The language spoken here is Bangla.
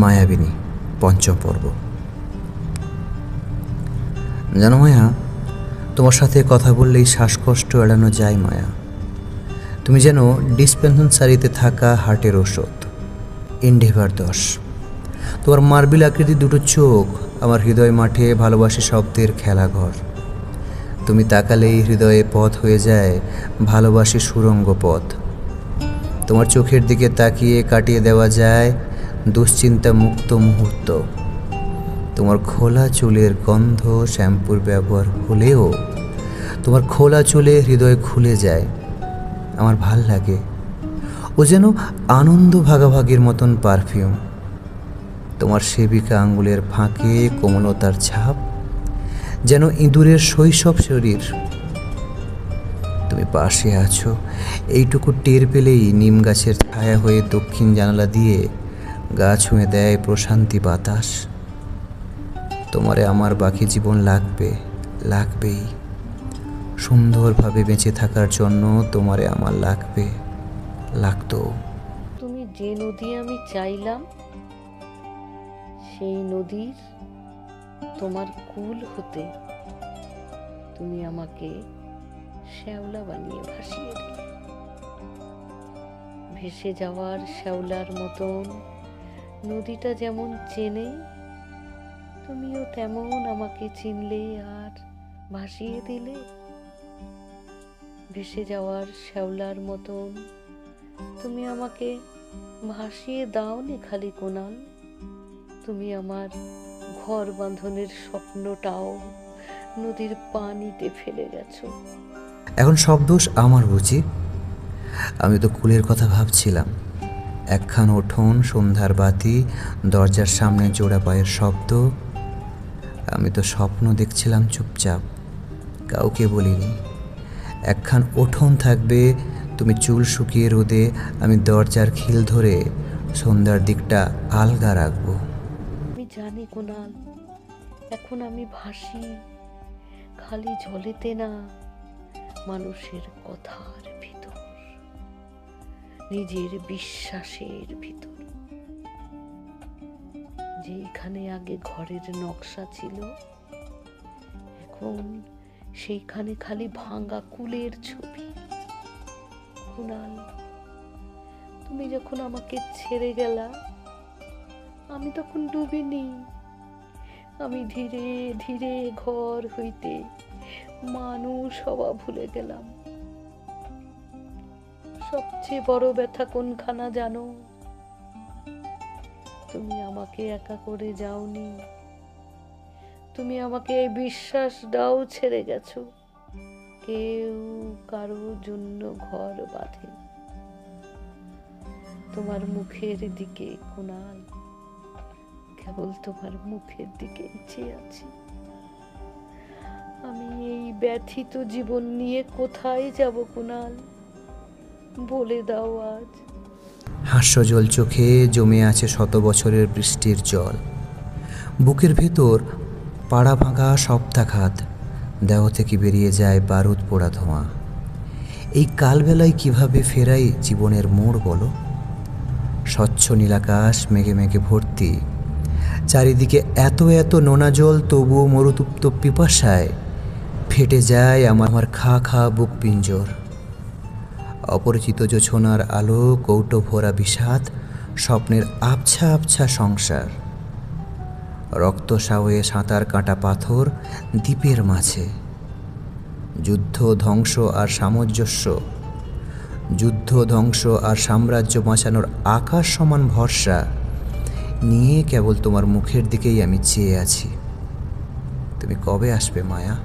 মায়াবিনী পঞ্চম পর্ব। জানো মায়া, তোমার সাথে কথা বললেই শ্বাসকষ্ট এড়ানো যায় মায়া। তুমি যেন ডিসপেন্সারিতে থাকা হার্টের ওষুধ, এন্ডেভার 10। তোমার মার্বেল আকৃতি দুটো চোখ আমার হৃদয় মাঠে ভালোবাসে শব্দের খেলাঘর। তুমি তাকালেই হৃদয়ে পথ হয়ে যায় ভালোবাসি সুরঙ্গ পথ। তোমার চোখের দিকে তাকিয়ে কাটিয়ে দেওয়া যায় দুশ্চিন্তা মুক্ত মুহূর্ত। তোমার খোলা চুলের গন্ধ শ্যাম্পুর ব্যবহার হলেও তোমার খোলা চুলে হৃদয় খুলে যায়। আমার ভাল লাগে, ও যেন আনন্দ ভাগাভাগির মতন পারফিউম। তোমার সেবিকা আঙ্গুলের ফাঁকে কোমলতার ছাপ, যেন ইঁদুরের শৈশব শরীর। তুমি পাশে আছো এইটুকু টের পেলেই নিম গাছের ছায়া হয়ে দক্ষিণ জানালা দিয়ে গা ছুঁয়ে দেয় প্রশান্তি বাতাস। তোমারে আমার বাকি জীবন লাগবেই। সুন্দরভাবে বেঁচে থাকার জন্য তোমারে আমার লাগতো। তুমি যে নদী আমি চাইলাম, সেই নদীর তোমার কুল হতে তুমি আমাকে শ্যাওলা বানিয়ে ভাসিয়ে দিলে। ভেসে যাওয়ার শ্যাওলার মতন নদীটা যেমন চেনে, তুমিও তেমন আমাকে চিনলে আর ভাসিয়ে দিলে। ভেসে যাওয়ার শ্যাওলার মতন তুমি আমাকে ভাসিয়ে দাওনি খালি কোনাল, তুমি আমার ঘর বাঁধনের স্বপ্নটাও নদীর পানিতে ফেলে গেছো। এখন সব দোষ আমার বুঝি? আমি তো কুলের কথা ভাবছিলাম। একখান উঠোন, সন্ধ্যার বাতি, দরজার সামনে জোড়া পায়ের শব্দ। আমি তো স্বপ্ন দেখছিলাম চুপচাপ, কাউকে বলিনি। একখান উঠোন থাকবে, তুমি চুল শুকিয়ে রোদে, আমি দরজার খিল ধরে সন্ধ্যার দিকটা আলগা রাখবো। আমি জানি কুনাল, এখন আমি ভাসি খালি জলেতে না, মানুষের কথার ভিতর, নিজের বিশ্বাসের ভিতর। যেখানে আগে ঘরের নকশা ছিল, এখন সেইখানে খালি ভাঙা কুলের ছবি। কুনাল, তুমি যখন আমাকে ছেড়ে গেলা, আমি তখন ডুবিনি। আমি ধীরে ধীরে ঘর হইতে মানুষ হওয়া ভুলে গেলাম। সবচেয়ে বড় ব্যথা কোনখানা জানো? তুমি আমাকে একা করে যাওনি, তুমি আমাকে এই বিশ্বাসটাও ছেড়ে গেছো কেউ কারো জন্য ঘর বাঁধে। তোমার মুখের দিকে কুনাল, কেবল তোমার মুখের দিকে চেয়ে আছি। আমি এই ব্যথিত জীবন নিয়ে কোথায় যাব কুনাল, বলে দাও আজ। হাস্যজল চোখে জমে আছে শত বছরের বৃষ্টির জল। বুকের ভেতর পাড়া ভাঙা সপ্তাঘাত, দেহ থেকে বেরিয়ে যায় বারুদ পোড়া ধোঁয়া। এই কালবেলায় কিভাবে ফেরাই জীবনের মোড় বলো? স্বচ্ছ নীলাকাশ মেঘে মেঘে ভর্তি, চারিদিকে এত নোনা জল, তবুও মরুতপ্ত পিপাসায় ফেটে যায় আমার খা খা বুক পিঞ্জর। অপরিচিত জোছনার আলো, কৌটো ভরা বিষাদ, স্বপ্নের আবছা আবছা সংসার। রক্ত সাওয়ে সাঁতার কাটা পাথর দ্বীপের মাঝে। যুদ্ধ ধ্বংস আর সামঞ্জস্য, যুদ্ধ ধ্বংস আর সাম্রাজ্য বাঁচানোর আকাশ সমান ভরসা নিয়ে কেবল তোমার মুখের দিকেই আমি চেয়ে আছি। তুমি কবে আসবে মায়া?